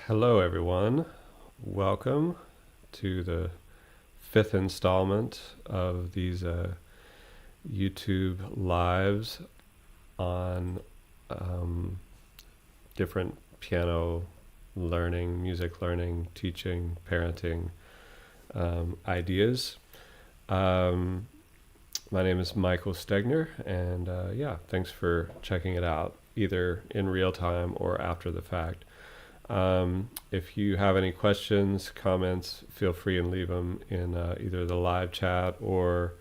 Hello, everyone. Welcome to the fifth installment of these YouTube lives on um, different piano learning, music learning, teaching, parenting ideas. Um, my name is Michael Stegner, and thanks for checking it out, either in real time or after the fact. If you have any questions, comments, feel free and leave them in either the live chat or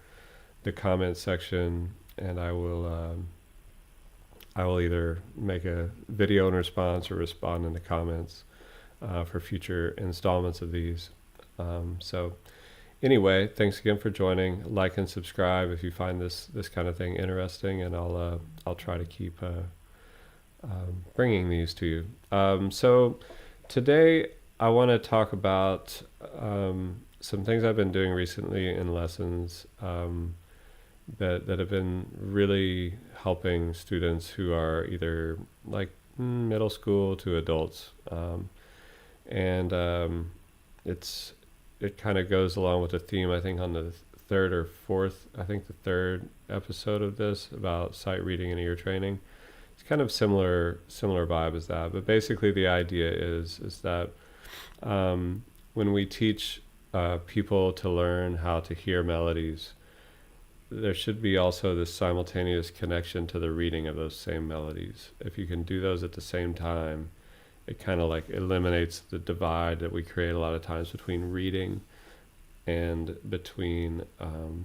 the comment section, and I will either make a video in response or respond in the comments for future installments of these. So anyway, thanks again for joining. Like and subscribe if you find this kind of thing interesting, and I'll try to keep bringing these to you. So today I want to talk about some things I've been doing recently in lessons that have been really helping students who are either like middle school to adults, and it kind of goes along with the theme, I think, on the third episode of this about sight reading and ear training. It's kind of similar vibe as that, but basically the idea is that when we teach people to learn how to hear melodies, there should be also this simultaneous connection to the reading of those same melodies. If you can do those at the same time, it kind of like eliminates the divide that we create a lot of times between reading and between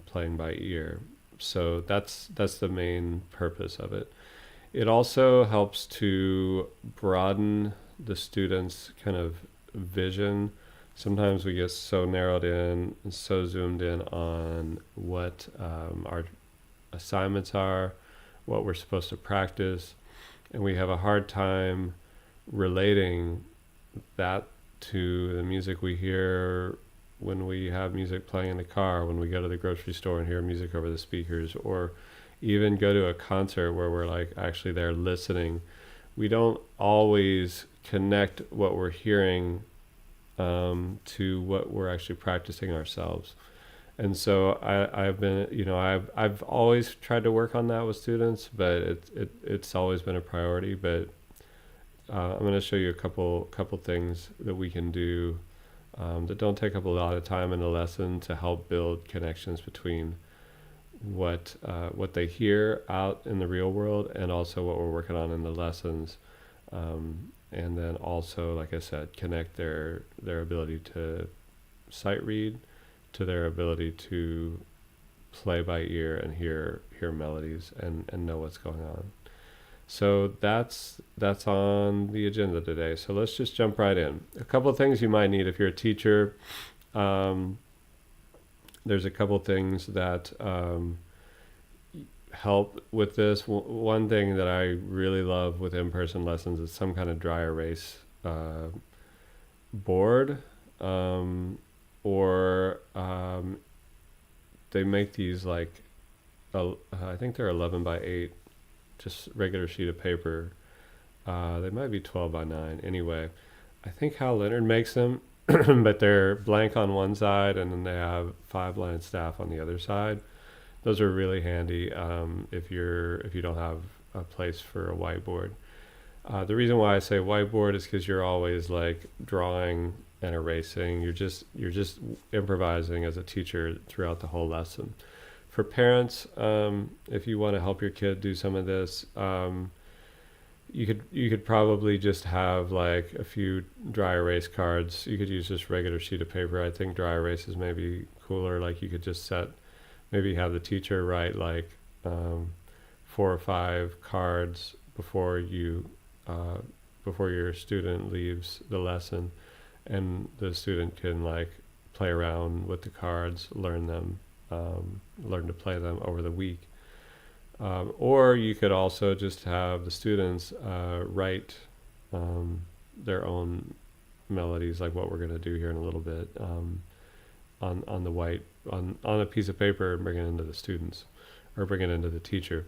playing by ear. So that's the main purpose of it. It also helps to broaden the students' kind of vision. Sometimes we get so narrowed in and so zoomed in on what our assignments are, what we're supposed to practice, and we have a hard time relating that to the music we hear when we have music playing in the car, when we go to the grocery store and hear music over the speakers, or even go to a concert where we're like actually there listening. We don't always connect what we're hearing to what we're actually practicing ourselves. And so I've been, I've always tried to work on that with students, but it's always been a priority. But I'm going to show you a couple things that we can do that don't take up a lot of time in the lesson to help build connections between what they hear out in the real world and also what we're working on in the lessons, and then also, like I said, connect their ability to sight read to their ability to play by ear and hear melodies and know what's going on. So that's on the agenda today. So let's just jump right in. A couple of things you might need if you're a teacher. There's a couple things that help with this. One thing that I really love with in-person lessons is some kind of dry erase board, or they make these like, I think they're 11 by 8, just regular sheet of paper. They might be 12 by 9. Anyway, I think Hal Leonard makes them, but they're blank on one side and then they have 5-line staff on the other side. Those are really handy if you don't have a place for a whiteboard. The reason why I say whiteboard is because you're always like drawing and erasing. You're just improvising as a teacher throughout the whole lesson. For parents, if you want to help your kid do some of this, you could probably just have like a few dry erase cards. You could use just regular sheet of paper. I think dry erase is maybe cooler. Like you could just maybe have the teacher write like 4 or 5 cards before your student leaves the lesson, and the student can like play around with the cards, learn to play them over the week. Or you could also just have the students write their own melodies, like what we're going to do here in a little bit, on a piece of paper, and bring it into the students or bring it into the teacher.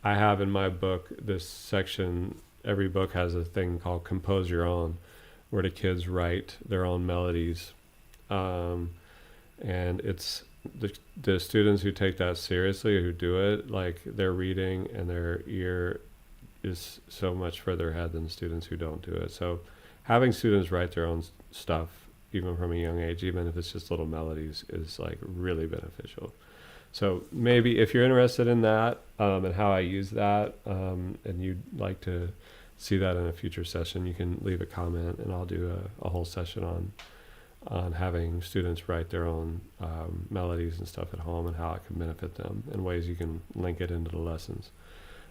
I have in my book this section. Every book has a thing called Compose Your Own, where the kids write their own melodies. And it's the students who take that seriously, who do it, like their reading and their ear is so much further ahead than students who don't do it. So having students write their own stuff, even from a young age, even if it's just little melodies, is like really beneficial. So maybe if you're interested in that and how I use that, and you'd like to see that in a future session, you can leave a comment and I'll do a whole session on having students write their own melodies and stuff at home and how it can benefit them and ways you can link it into the lessons.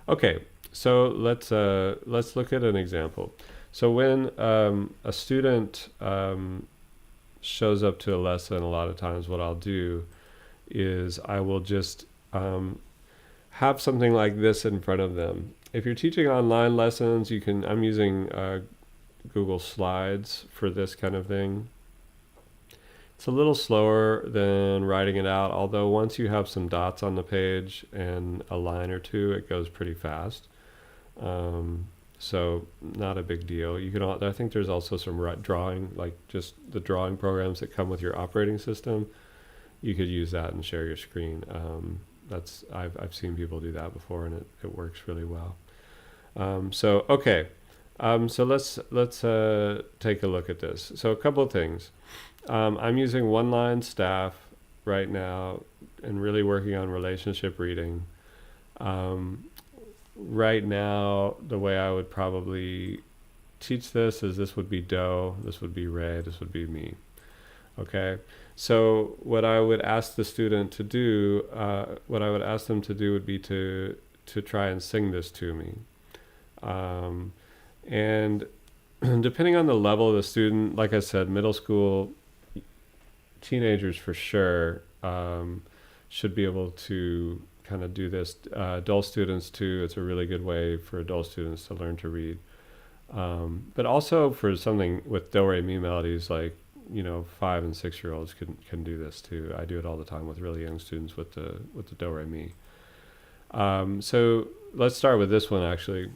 Okay, so let's look at an example. So when a student shows up to a lesson, a lot of times what I'll do is I will just have something like this in front of them. If you're teaching online lessons, I'm using Google Slides for this kind of thing. It's a little slower than writing it out, although once you have some dots on the page and a line or two, it goes pretty fast. So not a big deal. I think there's also some drawing, like just the drawing programs that come with your operating system. You could use that and share your screen. I've seen people do that before, and it works really well. So let's take a look at this. So a couple of things. I'm using one-line staff right now and really working on relationship reading. Right now, the way I would probably teach this is this would be do, this would be re, this would be mi. Okay, so what I would ask the student to do, would be to try and sing this to me. And depending on the level of the student, like I said, middle school, teenagers for sure should be able to kind of do this. Adult students too, it's a really good way for adult students to learn to read. But also for something with do, re, mi melodies, like 5 and 6 year olds can do this too. I do it all the time with really young students with the do, re, mi. So let's start with this one actually,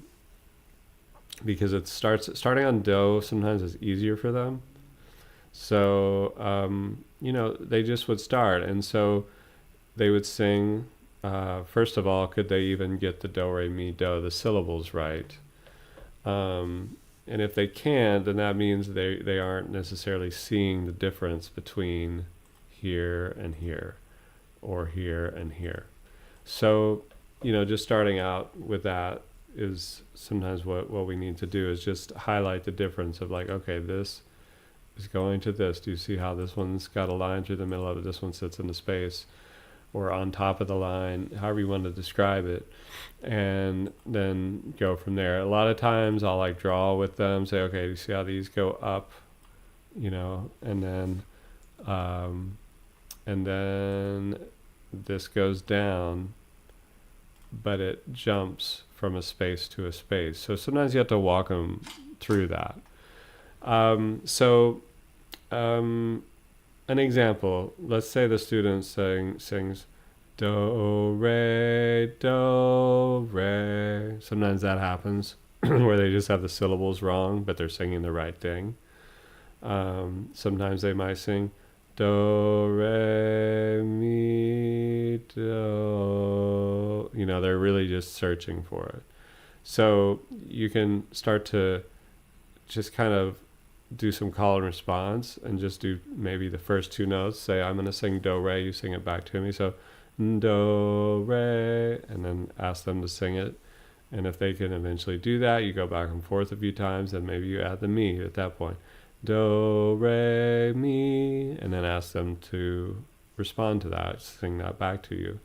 because it starting on do sometimes is easier for them. So they just would start, and so they would sing. First of all, could they even get the do, re, mi, do, the syllables right? And if they can't, then that means they aren't necessarily seeing the difference between here and here, or here and here. So, just starting out with that is sometimes what we need to do, is just highlight the difference of like, okay, this is going to this. Do you see how this one's got a line through the middle of it? This one sits in the space or on top of the line, however you want to describe it, and then go from there. A lot of times I'll like draw with them, say, okay, do you see how these go up, and then this goes down, but it jumps from a space to a space. So sometimes you have to walk them through that. An example, let's say the student sings do, re, do, re. Sometimes that happens where they just have the syllables wrong, but they're singing the right thing. Sometimes they might sing do, re, mi, do. They're really just searching for it. So you can start to just kind of do some call and response and just do maybe the first 2 notes. Say, I'm going to sing do, re, you sing it back to me. So do, re, and then ask them to sing it. And if they can eventually do that, you go back and forth a few times, and maybe you add the mi at that point. Do, re, mi, and then ask them to respond to that, sing that back to you.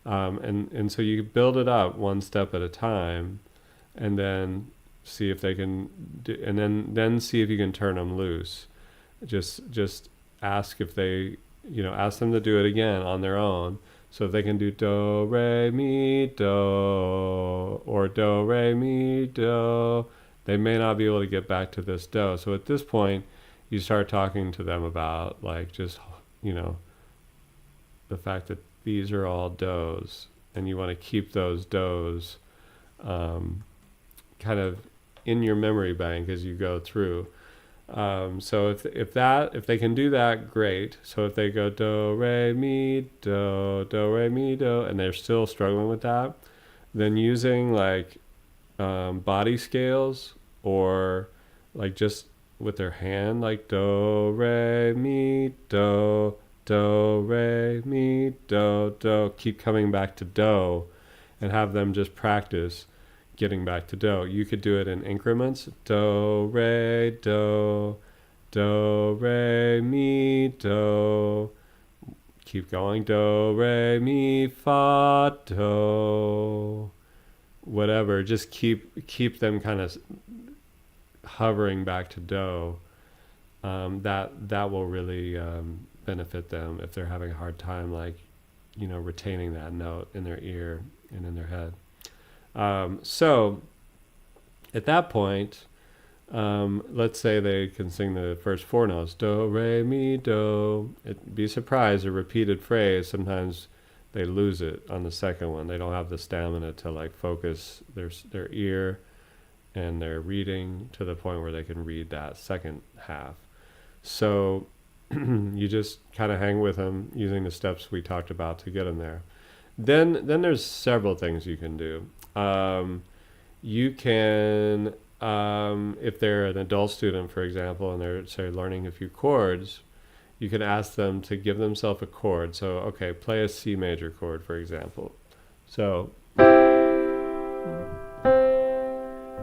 And so you build it up one step at a time, and then see if they can do, and then see if you can turn them loose. Just ask if they, ask them to do it again on their own. So if they can do do, re, mi, do, or do, re, mi, do, they may not be able to get back to this do. So at this point, you start talking to them about like just, the fact that these are all do's, and you want to keep those do's kind of in your memory bank as you go through. So if they can do that, great. So if they go do re mi do, and they're still struggling with that, then using like body scales, or like just with their hand, like do re mi do re mi do, keep coming back to do, and have them just practice getting back to do. You could do it in increments. Do re mi do. Keep going. Do re mi fa do. Whatever. Just keep them kind of hovering back to do. That will really benefit them if they're having a hard time, like, retaining that note in their ear and in their head. So at that point, let's say they can sing the first four notes, do, re, mi, do. Be surprised, a repeated phrase, sometimes they lose it on the second one. They don't have the stamina to like focus their ear and their reading to the point where they can read that second half. So you just kind of hang with them using the steps we talked about to get them there. Then there's several things you can do. You can, if they're an adult student, for example, and they're, say, learning a few chords, you can ask them to give themselves a chord. So, okay, play a C major chord, for example. So,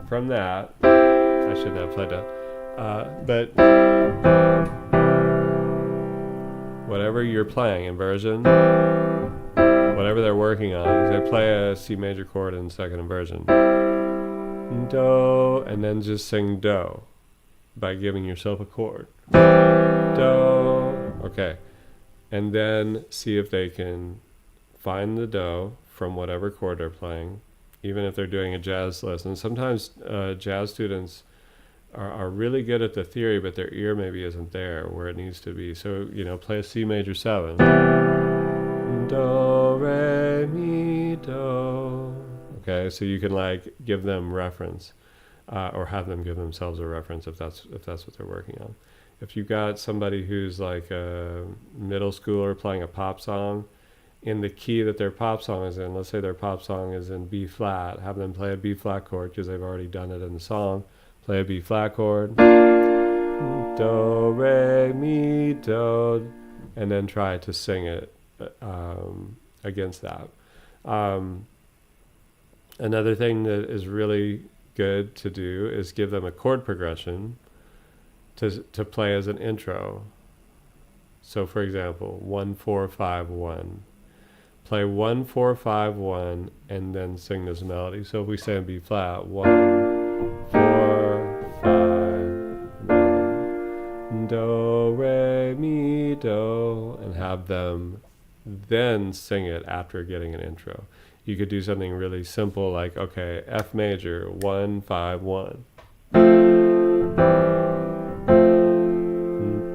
from that, I shouldn't have played that, but whatever you're playing, inversion, whatever they're working on, they play a C major chord in second inversion. Do, and then just sing do by giving yourself a chord. Do, okay. And then see if they can find the do from whatever chord they're playing, even if they're doing a jazz lesson. Sometimes jazz students are really good at the theory, but their ear maybe isn't there where it needs to be. So, play a C major 7. Do, re, mi, do. Okay, so you can like give them reference, or have them give themselves a reference if that's what they're working on. If you've got somebody who's like a middle schooler playing a pop song in the key that their pop song is in, let's say their pop song is in B flat, have them play a B flat chord because they've already done it in the song. Play a B flat chord, do, re, mi, do, and then try to sing it against that. Another thing that is really good to do is give them a chord progression to play as an intro. So, for example, 1 4 5 1. Play 1 4 5 1, and then sing this melody. So if we say in B flat, 1 4 5 1, do, re, mi, do, and have them then sing it after getting an intro. You could do something really simple like, okay, F major, 1 5 1.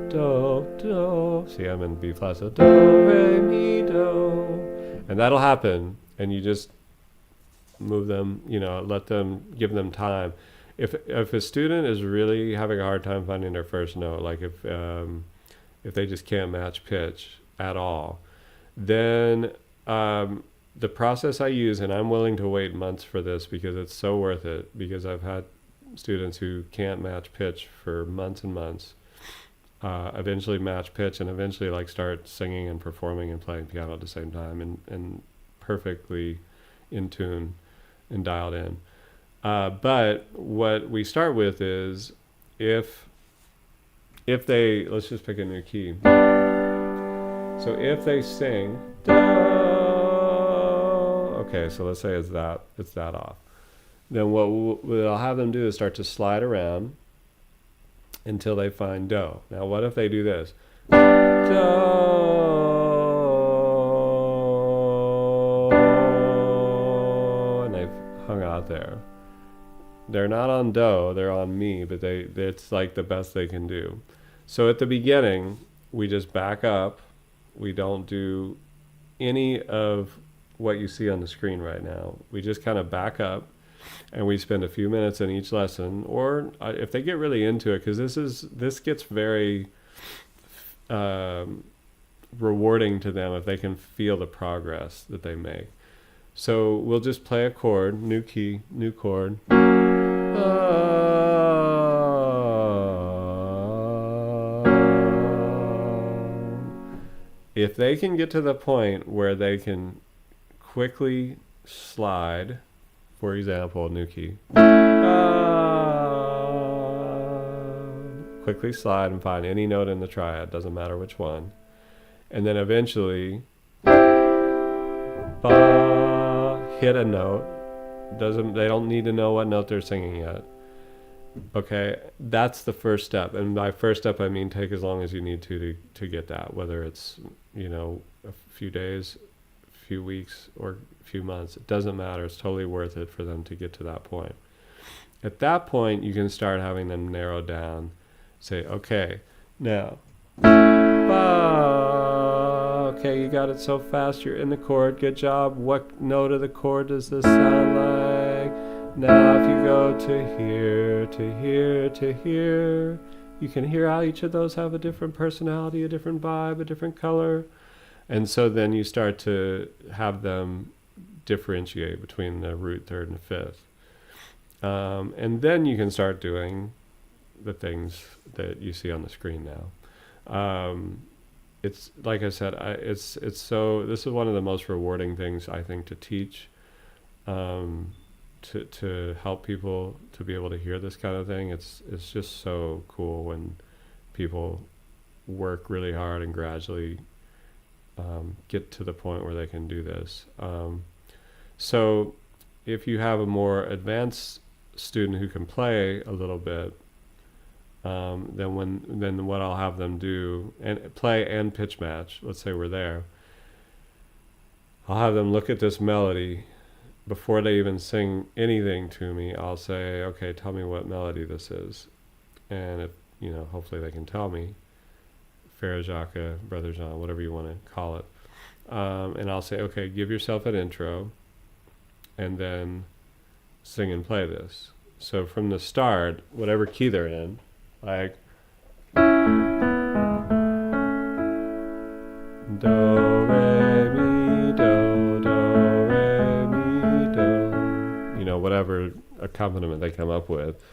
Do, do. See, I'm in B flat, so do, re, mi, do. And that'll happen, and you just move them, let them, give them time. If a student is really having a hard time finding their first note, like if they just can't match pitch at all, then the process I use, and I'm willing to wait months for this because it's so worth it, because I've had students who can't match pitch for months and months, eventually match pitch, and eventually like start singing and performing and playing piano at the same time, and perfectly in tune and dialed in. But what we start with is, if they, let's just pick a new key. So if they sing, okay, so let's say it's that off. Then what I'll have them do is start to slide around until they find do. Now what if they do this? Do, and they've hung out there. They're not on do, they're on mi, but it's like the best they can do. So at the beginning, we just back up. We don't do any of what you see on the screen right now. We just kind of back up, And we spend a few minutes in each lesson, or if they get really into it, because this gets very rewarding to them if they can feel the progress that they make. So we'll just play a chord, new key, new chord. If they can get to the point where they can quickly slide, for example, new key, quickly slide and find any note in the triad, doesn't matter which one, and then eventually hit a note. They don't need to know what note they're singing yet. Okay, that's the first step. And by first step, I mean take as long as you need to get that, whether it's, a few days, a few weeks, or a few months. It doesn't matter. It's totally worth it for them to get to that point. At that point, you can start having them narrow down. Say, okay, now, okay, you got it so fast, you're in the chord, good job. What note of the chord does this sound like? Now if you go to here, to here, to here, you can hear how each of those have a different personality, a different vibe, a different color. And so then you start to have them differentiate between the root, third, and fifth. And then you can start doing the things that you see on the screen now. It's like I said, this is one of the most rewarding things I think to teach, to help people to be able to hear this kind of thing. It's just so cool when people work really hard and gradually get to the point where they can do this. So if you have a more advanced student who can play a little bit, then what I'll have them do, and play and pitch match, let's say we're there, I'll have them look at this melody. Before they even sing anything to me, I'll say, okay, tell me what melody this is. And if, hopefully they can tell me, Frère Jacques, Brother Jean, whatever you want to call it. And I'll say, okay, give yourself an intro, and then sing and play this. So from the start, whatever key they're in, like do, re, mi, do, re, mi, do. Whatever accompaniment they come up with.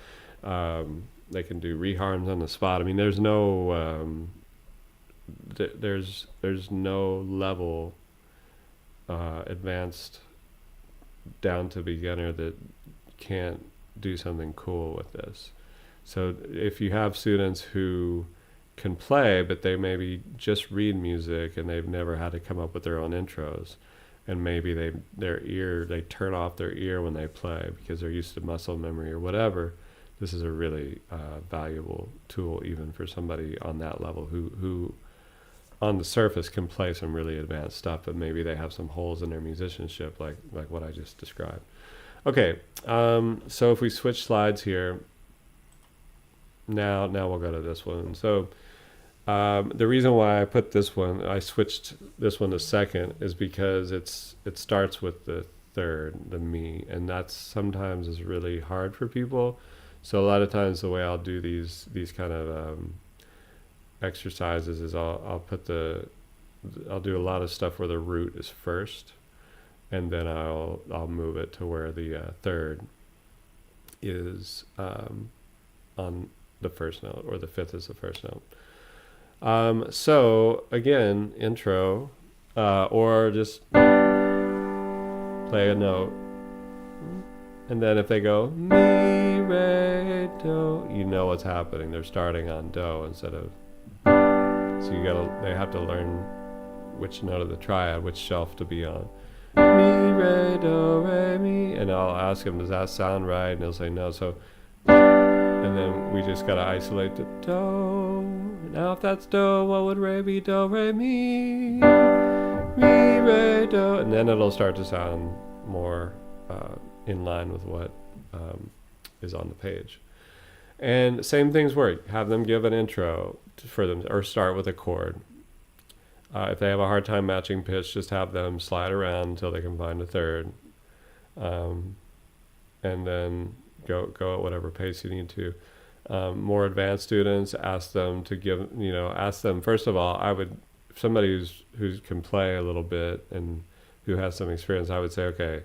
They can do reharms on the spot. I mean, there's no there's no level advanced down to beginner that can't do something cool with this. So if you have students who can play, but they maybe just read music and they've never had to come up with their own intros, and maybe they turn off their ear when they play because they're used to muscle memory or whatever, this is a really valuable tool even for somebody on that level who on the surface can play some really advanced stuff, but maybe they have some holes in their musicianship like what I just described. Okay, so if we switch slides here, now we'll go to this one. So the reason why I switched this one to second, is because it starts with the third, the mi, and that sometimes is really hard for people. So a lot of times the way I'll do these kind of exercises is I'll do a lot of stuff where the root is first, and then I'll move it to where the third is on the first note, or the fifth is the first note. So again, intro, or just play a note, and then if they go mi, re, do, you know what's happening. They're starting on do instead of. So they have to learn which note of the triad, which shelf to be on. Mi, re, do, re, mi, and I'll ask them, does that sound right? And they'll say no. So, and then we just gotta isolate the do. Now if that's do, what would re be? Do, re, mi, re, do, and then it'll start to sound more in line with what is on the page. And same things work. Have them give an intro for them, or start with a chord. If they have a hard time matching pitch, just have them slide around until they can find a third. and then go at whatever pace you need to. More advanced students, ask them first of all, I would, if somebody who can play a little bit and who has some experience, I would say, okay,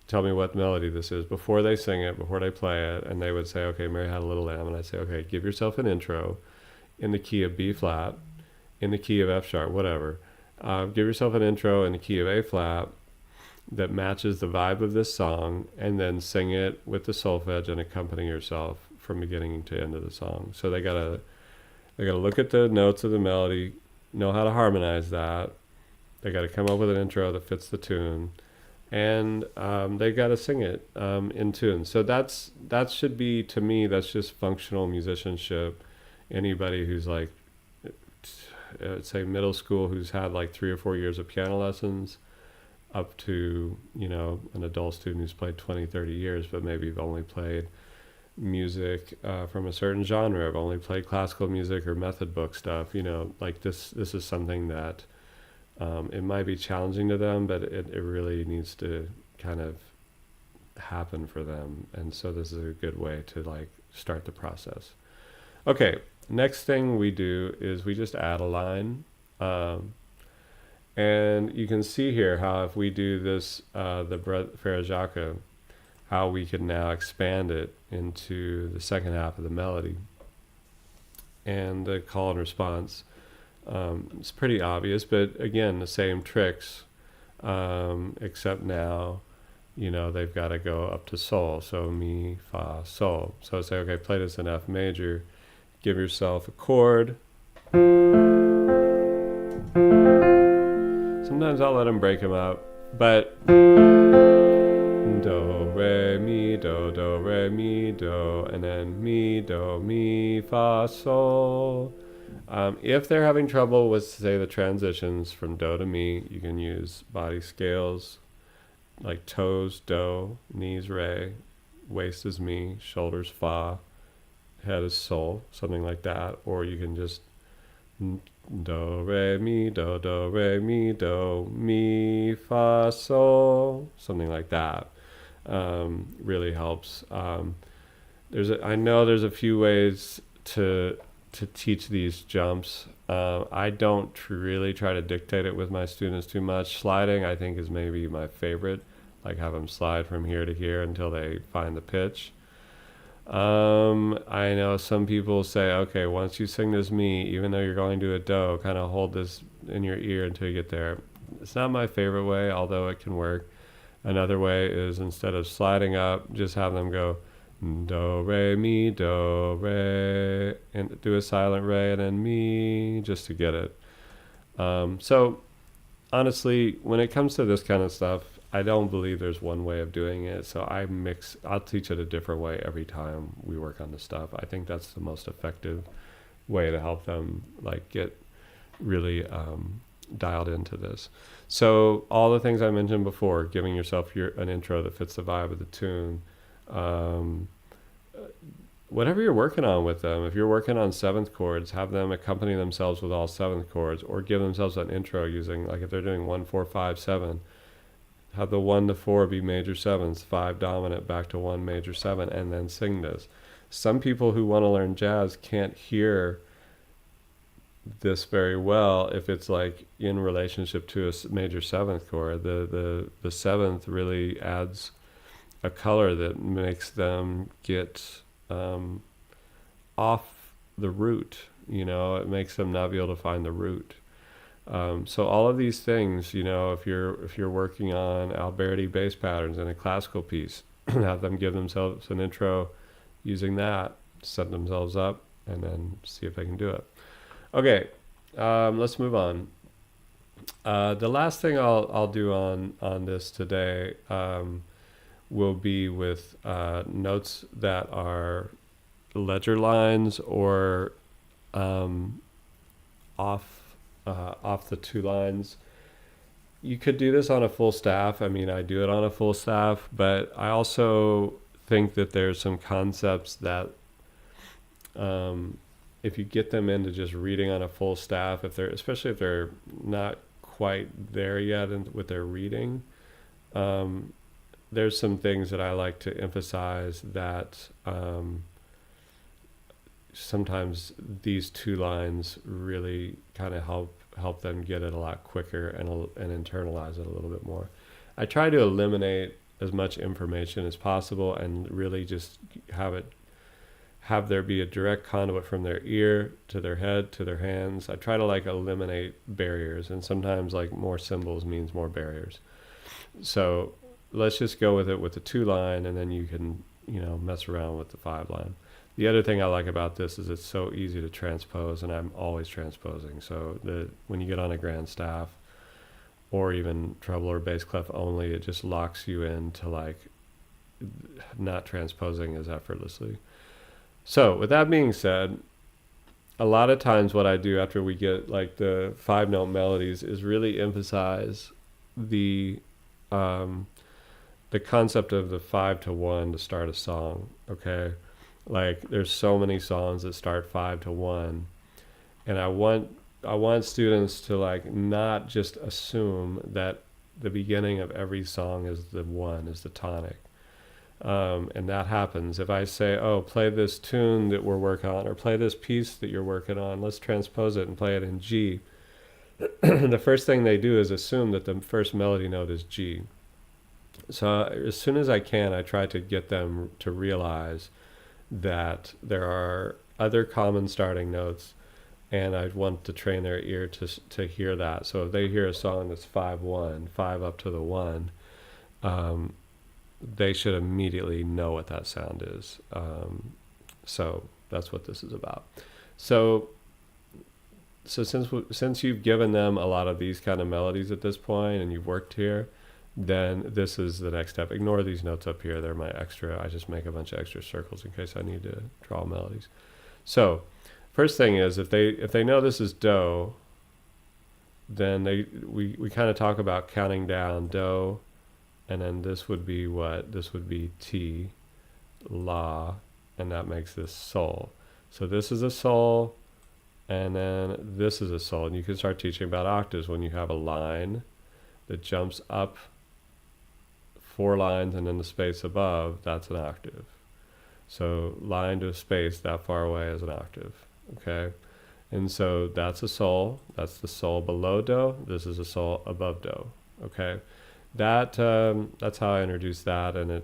tell me what melody this is before they sing it, before they play it. And they would say, okay, Mary Had a Little Lamb. And I'd say, okay, give yourself an intro in the key of B flat, in the key of F sharp, whatever. Give yourself an intro in the key of A flat that matches the vibe of this song, and then sing it with the solfege and accompany yourself from beginning to end of the song. So they gotta look at the notes of the melody, know how to harmonize that. They gotta come up with an intro that fits the tune, and they gotta sing it in tune. So that should be, to me, that's just functional musicianship. Anybody who's like, say middle school, who's had like 3 or 4 years of piano lessons, up to, an adult student who's played 20, 30 years, but maybe you've only played music from a certain genre. I've only played classical music or method book stuff. Like this is something that it might be challenging to them, but it really needs to kind of happen for them. And so this is a good way to like start the process. Okay, next thing we do is we just add a line. And you can see here how if we do this, the Frere Jacques, how we can now expand it into the second half of the melody. And the call and response, it's pretty obvious, but again, the same tricks, except now, they've got to go up to sol. So mi, fa, sol. So say, okay, play this in F major. Give yourself a chord. Sometimes I'll let them break them up, but do, re, mi, do, re, mi, do, and then mi, do, mi, fa, sol. If they're having trouble with, say, the transitions from do to mi, you can use body scales, like toes, do, knees, re, waist is mi, shoulders, fa, head is sol, something like that. Or you can just do, re, mi, do, mi, fa, sol, something like that. Really helps. I know there's a few ways to teach these jumps. I don't really try to dictate it with my students too much. Sliding, I think, is maybe my favorite. Like have them slide from here to here until they find the pitch. I know some people say, okay, once you sing this mi, even though you're going to a do, kind of hold this in your ear until you get there. It's not my favorite way, although it can work. Another way is, instead of sliding up, just have them go do, re, mi, do, re, and do a silent re and then mi, just to get it. So honestly, when it comes to this kind of stuff, I don't believe there's one way of doing it. So I'll teach it a different way every time we work on the stuff. I think that's the most effective way to help them like get really dialed into this. So all the things I mentioned before, giving yourself an intro that fits the vibe of the tune, whatever you're working on with them. If you're working on seventh chords, have them accompany themselves with all seventh chords, or give themselves an intro using, like if they're doing 1, 4, 5, 7, have the 1 to 4 be major sevenths, 5 dominant, back to 1 major 7, and then sing this. Some people who want to learn jazz can't hear this very well if it's like in relationship to a major seventh chord. The seventh really adds a color that makes them get off the root. It makes them not be able to find the root. So all of these things, if you're working on Alberti bass patterns in a classical piece, have them give themselves an intro using that, set themselves up, and then see if they can do it. Okay, let's move on. The last thing I'll do on this today will be with notes that are ledger lines or off the 2 lines. You could do this on a full staff. I mean, I do it on a full staff, but I also think that there's some concepts that if you get them into just reading on a full staff, especially if they're not quite there yet with their reading, there's some things that I like to emphasize that sometimes these two lines really kind of help them get it a lot quicker and internalize it a little bit more. I try to eliminate as much information as possible and really just have there be a direct conduit from their ear to their head to their hands. I try to like eliminate barriers, and sometimes like more symbols means more barriers. So let's just go with it with the 2-line, and then you can, mess around with the 5-line. The other thing I like about this is it's so easy to transpose, and I'm always transposing. So when you get on a grand staff or even treble or bass clef only, it just locks you into like not transposing as effortlessly. So with that being said, a lot of times what I do after we get like the 5-note melodies is really emphasize the concept of the 5-to-1 to start a song. Okay, like there's so many songs that start 5-to-1, and I want students to like not just assume that the beginning of every song is the tonic. And that happens if I say, oh, play this tune that we're working on, or play this piece that you're working on, let's transpose it and play it in G. The first thing they do is assume that the first melody note is G. So as soon as I can, I try to get them to realize that there are other common starting notes, and I want to train their ear to hear that. So if they hear a song that's 5-1, 5 up to the 1, they should immediately know what that sound is. So that's what this is about. So since you've given them a lot of these kind of melodies at this point, and you've worked here, then this is the next step. Ignore these notes up here. They're my extra. I just make a bunch of extra circles in case I need to draw melodies. So first thing is, if they know this is do, then we kind of talk about counting down do, and then this would be what? This would be T, La, and that makes this sol. So this is a sol, and then this is a sol. And you can start teaching about octaves when you have a line that jumps up 4 lines and then the space above, that's an octave. So line to space that far away is an octave, okay? And so that's a sol, that's the sol below do, this is a sol above do, okay? That's how I introduce that, and it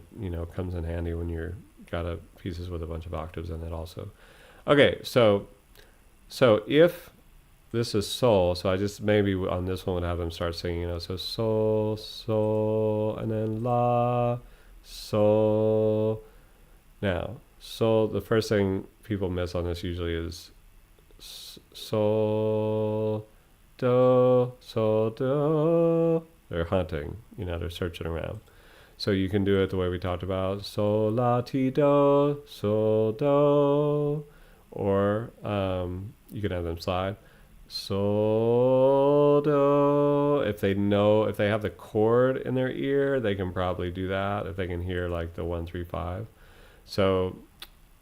comes in handy when you're got pieces with a bunch of octaves in it also. Okay, so if this is sol, so I just maybe on this one would have them start singing, so sol, sol, and then la, sol. Now, sol, the first thing people miss on this usually is sol, do, sol, do. They're hunting, they're searching around. So you can do it the way we talked about, sol, la, ti, do, sol, do, or you can have them slide, sol, do. If they have the chord in their ear, they can probably do that if they can hear like the 1, 3, 5. So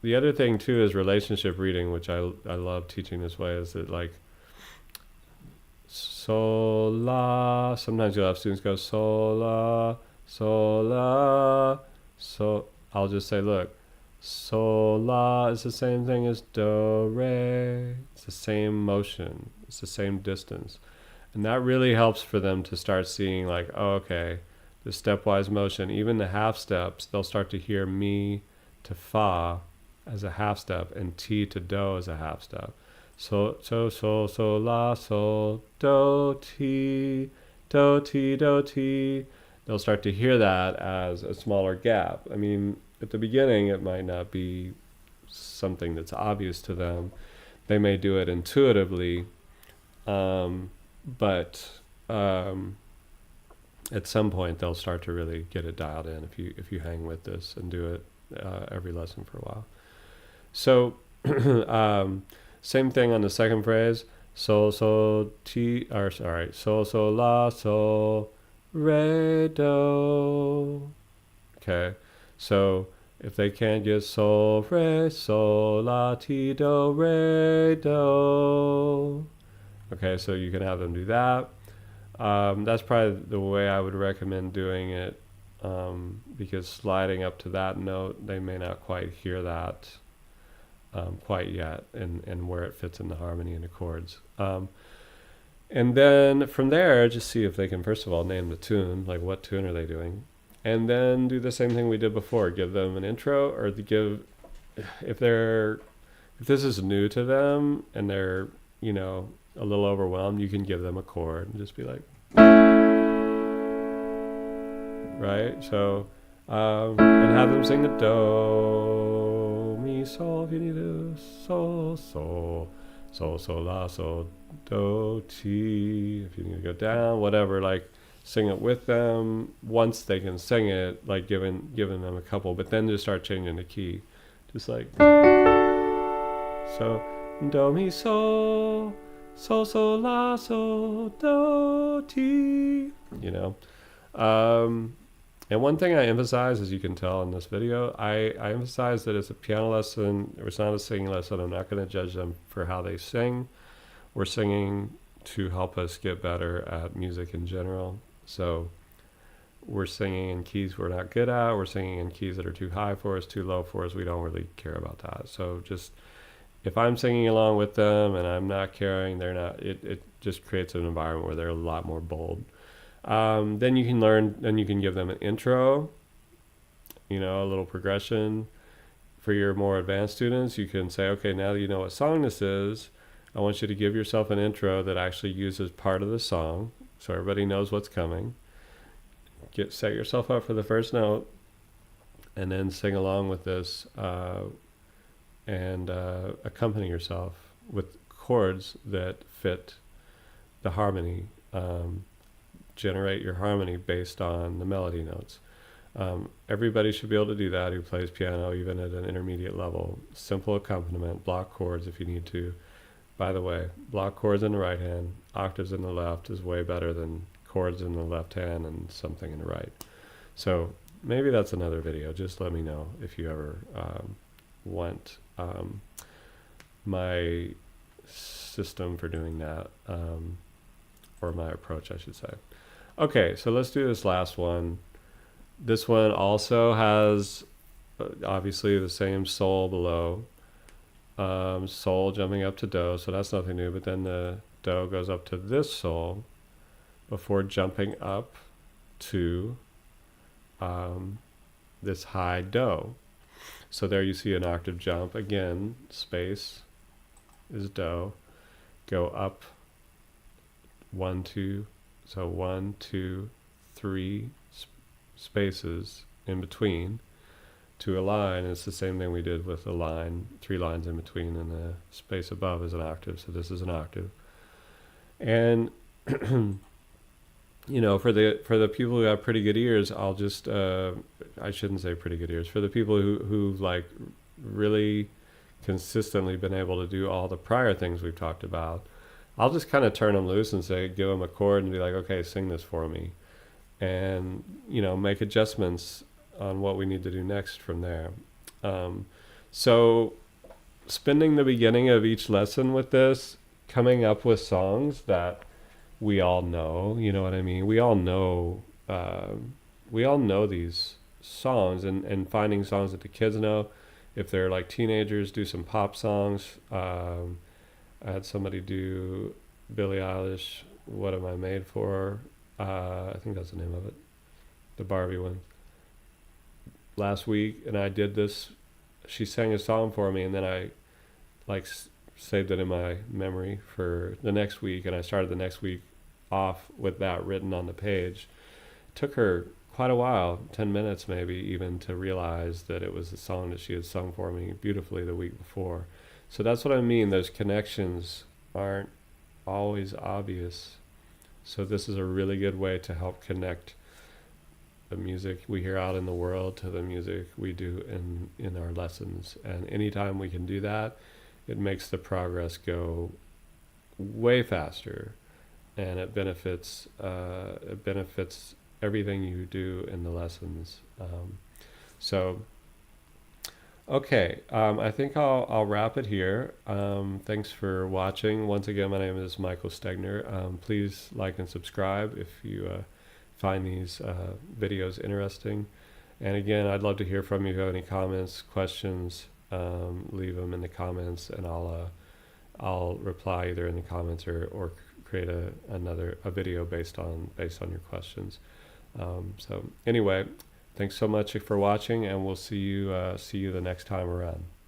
the other thing too is relationship reading, which I love teaching this way, is that like sol, la, sometimes you'll have students go sol, la, sol, la, so I'll just say, look, sol, la is the same thing as do, re. It's the same motion. It's the same distance. And that really helps for them to start seeing like, oh, okay, the stepwise motion, even the half steps, they'll start to hear mi to fa as a half step and ti to do as a half step. So, la, sol, do, ti, do, ti, do, ti. They'll start to hear that as a smaller gap. I mean, at the beginning, it might not be something that's obvious to them. They may do it intuitively, but at some point, they'll start to really get it dialed in if you hang with this and do it every lesson for a while. So, same thing on the second phrase. Sol, sol, ti, or sorry, sol, sol, la, sol, re, do. Okay, so if they can't get sol, re, sol, la, ti, do, re, do. Okay, so you can have them do that. That's probably the way I would recommend doing it because sliding up to that note, they may not quite hear that quite yet, and where it fits in the harmony and the chords. And then from there, just see if they can, first of all, name the tune, like what tune are they doing? And then do the same thing we did before, give them an intro, or if this is new to them and they're, a little overwhelmed, you can give them a chord and just be like, right? So, and have them sing the do, mi, sol, if you need to, sol, sol, sol, sol, la, sol, do, ti, if you need to go down, whatever, like sing it with them. Once they can sing it, like giving them a couple, but then just start changing the key. Just like, so, do, mi, sol, sol, sol, la, sol, do, ti, and one thing I emphasize, as you can tell in this video, I emphasize that it's a piano lesson. It's not a singing lesson. I'm not going to judge them for how they sing. We're singing to help us get better at music in general. So we're singing in keys we're not good at. We're singing in keys that are too high for us, too low for us. We don't really care about that. So just, if I'm singing along with them and I'm not caring, they're not, it just creates an environment where they're a lot more bold. Then you can give them an intro, a little progression. For your more advanced students, you can say, okay, now that you know what song this is, I want you to give yourself an intro that actually uses part of the song, so everybody knows what's coming. Set yourself up for the first note, and then sing along with this, and accompany yourself with chords that fit the harmony. Generate your harmony based on the melody notes. Everybody should be able to do that who plays piano, even at an intermediate level. Simple accompaniment, block chords if you need to. By the way, block chords in the right hand, octaves in the left is way better than chords in the left hand and something in the right. So maybe that's another video. Just let me know if you ever want my system for doing that, or my approach, I should say. Okay, so let's do this last one. This one also has obviously the same sol below. Sol jumping up to do, so that's nothing new, but then the do goes up to this sol before jumping up to this high do. So there you see an octave jump. Again, space is do. Go up 1, 2. So 1, 2, 3 spaces in between to a line. It's the same thing we did with a line, 3 lines in between, and the space above is an octave. So this is an octave. And for the people who have pretty good ears, I'll just I shouldn't say pretty good ears. For the people who like really consistently been able to do all the prior things we've talked about, I'll just kind of turn them loose and say, give them a chord and be like, okay, sing this for me. And, make adjustments on what we need to do next from there. So spending the beginning of each lesson with this, coming up with songs that we all know, you know what I mean? We all know these songs, and finding songs that the kids know. If they're like teenagers, do some pop songs. I had somebody do Billie Eilish, What Am I Made For? I think that's the name of it, the Barbie one, last week. And I did this. She sang a song for me, and then I saved it in my memory for the next week. And I started the next week off with that written on the page. It took her quite a while, 10 minutes maybe even, to realize that it was a song that she had sung for me beautifully the week before. So that's what I mean. Those connections aren't always obvious. So this is a really good way to help connect the music we hear out in the world to the music we do in our lessons. And anytime we can do that, it makes the progress go way faster, and it benefits everything you do in the lessons. Okay, I think I'll wrap it here. Thanks for watching. Once again, my name is Michael Stegner. Please like and subscribe if you find these videos interesting. And again, I'd love to hear from you. If you have any comments, questions, leave them in the comments, and I'll reply either in the comments or create a video based on your questions. So anyway, thanks so much for watching, and we'll see you the next time around.